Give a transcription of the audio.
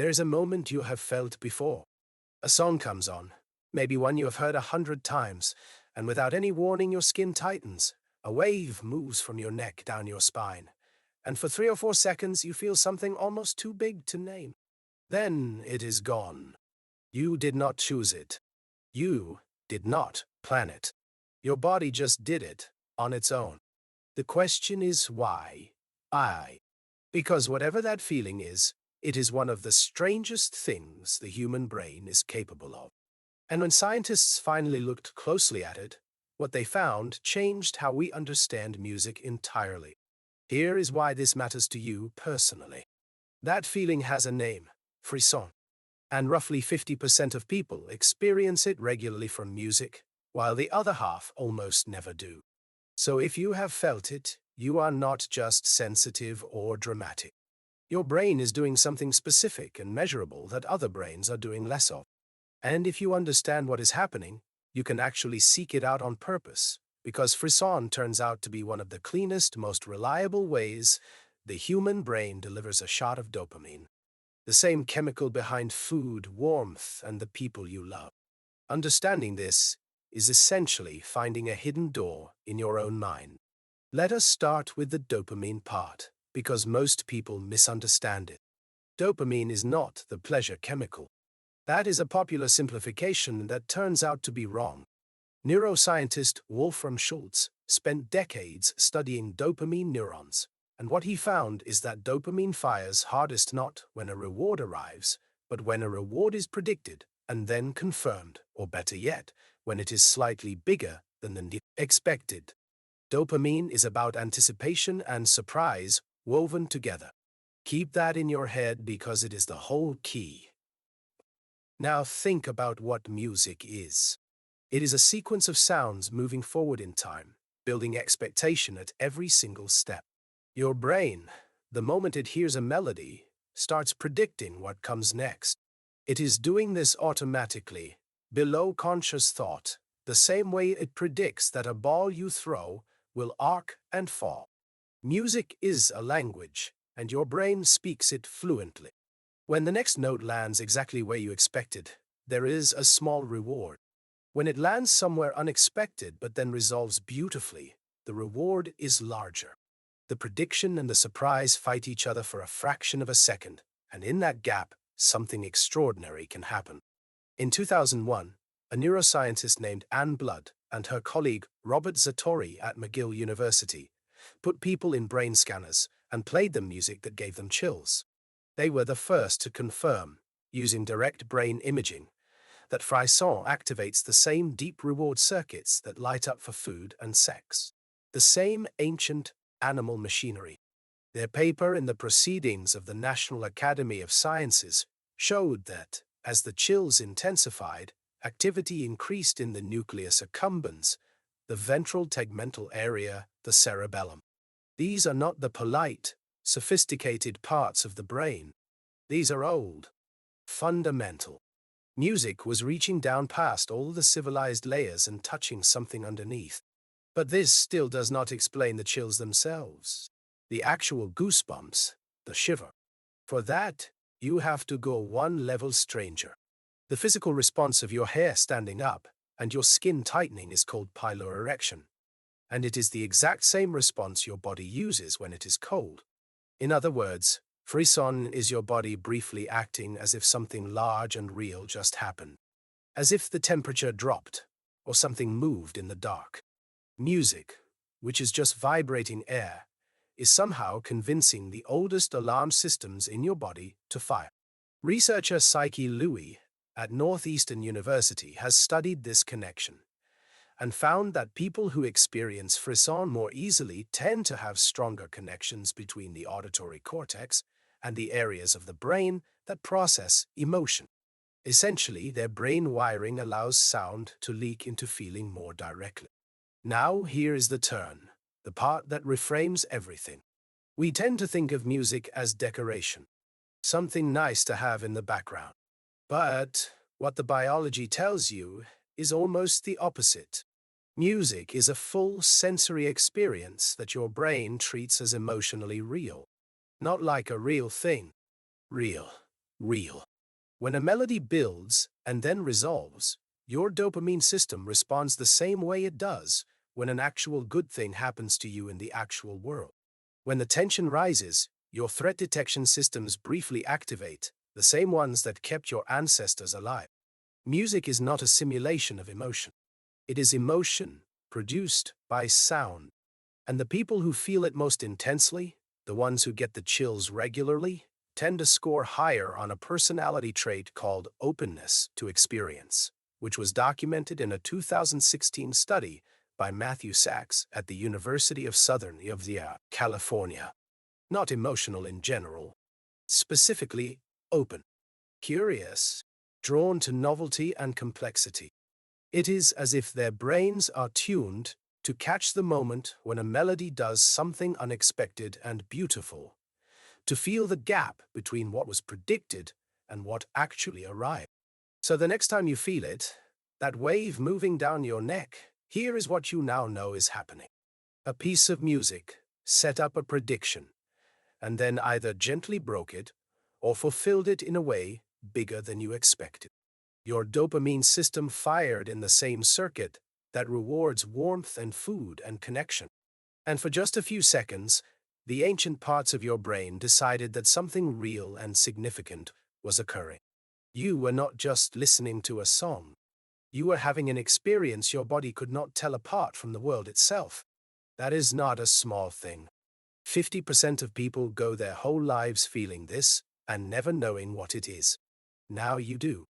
There's a moment you have felt before. A song comes on, maybe one you have heard 100 times, and without any warning your skin tightens. A wave moves from your neck down your spine, and for 3 or 4 seconds you feel something almost too big to name. Then it is gone. You did not choose it. You did not plan it. Your body just did it on its own. The question is why? Because whatever that feeling is, it is one of the strangest things the human brain is capable of. And when scientists finally looked closely at it, what they found changed how we understand music entirely. Here is why this matters to you personally. That feeling has a name, frisson. And roughly 50% of people experience it regularly from music, while the other half almost never do. So if you have felt it, you are not just sensitive or dramatic. Your brain is doing something specific and measurable that other brains are doing less of. And if you understand what is happening, you can actually seek it out on purpose, because frisson turns out to be one of the cleanest, most reliable ways the human brain delivers a shot of dopamine, the same chemical behind food, warmth, and the people you love. Understanding this is essentially finding a hidden door in your own mind. Let us start with the dopamine part, because most people misunderstand it. Dopamine is not the pleasure chemical. That is a popular simplification that turns out to be wrong. Neuroscientist Wolfram Schultz spent decades studying dopamine neurons, and what he found is that dopamine fires hardest not when a reward arrives, but when a reward is predicted and then confirmed, or better yet, when it is slightly bigger than the expected. Dopamine is about anticipation and surprise woven together. Keep that in your head because it is the whole key. Now think about what music is. It is a sequence of sounds moving forward in time, building expectation at every single step. Your brain, the moment it hears a melody, starts predicting what comes next. It is doing this automatically, below conscious thought, the same way it predicts that a ball you throw will arc and fall. Music is a language, and your brain speaks it fluently. When the next note lands exactly where you expected, there is a small reward. When it lands somewhere unexpected but then resolves beautifully, the reward is larger. The prediction and the surprise fight each other for a fraction of a second, and in that gap, something extraordinary can happen. In 2001, a neuroscientist named Anne Blood and her colleague Robert Zatorre at McGill University put people in brain scanners and played them music that gave them chills. They were the first to confirm, using direct brain imaging, that frisson activates the same deep reward circuits that light up for food and sex. The same ancient animal machinery. Their paper in the Proceedings of the National Academy of Sciences showed that, as the chills intensified, activity increased in the nucleus accumbens, the ventral tegmental area, the cerebellum. These are not the polite, sophisticated parts of the brain. These are old, fundamental. Music was reaching down past all the civilized layers and touching something underneath. But this still does not explain the chills themselves. The actual goosebumps, the shiver. For that, you have to go one level stranger. The physical response of your hair standing up and your skin tightening is called piloerection. And it is the exact same response your body uses when it is cold. In other words, frisson is your body briefly acting as if something large and real just happened. As if the temperature dropped, or something moved in the dark. Music, which is just vibrating air, is somehow convincing the oldest alarm systems in your body to fire. Researcher Psyche Loui at Northeastern University has studied this connection and found that people who experience frisson more easily tend to have stronger connections between the auditory cortex and the areas of the brain that process emotion. Essentially, their brain wiring allows sound to leak into feeling more directly. Now here is the turn, the part that reframes everything. We tend to think of music as decoration, something nice to have in the background. But what the biology tells you is almost the opposite. Music is a full sensory experience that your brain treats as emotionally real. Not like a real thing. Real, Real. When a melody builds and then resolves, your dopamine system responds the same way it does when an actual good thing happens to you in the actual world. When the tension rises, your threat detection systems briefly activate, the same ones that kept your ancestors alive. Music is not a simulation of emotion. It is emotion produced by sound. And the people who feel it most intensely, the ones who get the chills regularly, tend to score higher on a personality trait called openness to experience, which was documented in a 2016 study by Matthew Sachs at the University of Southern California. Not emotional in general, specifically open, curious, drawn to novelty and complexity. It is as if their brains are tuned to catch the moment when a melody does something unexpected and beautiful, to feel the gap between what was predicted and what actually arrived. So the next time you feel it, that wave moving down your neck, here is what you now know is happening. A piece of music set up a prediction, and then either gently broke it or fulfilled it in a way bigger than you expected. Your dopamine system fired in the same circuit that rewards warmth and food and connection. And for just a few seconds, the ancient parts of your brain decided that something real and significant was occurring. You were not just listening to a song. You were having an experience your body could not tell apart from the world itself. That is not a small thing. 50% of people go their whole lives feeling this and never knowing what it is. Now you do.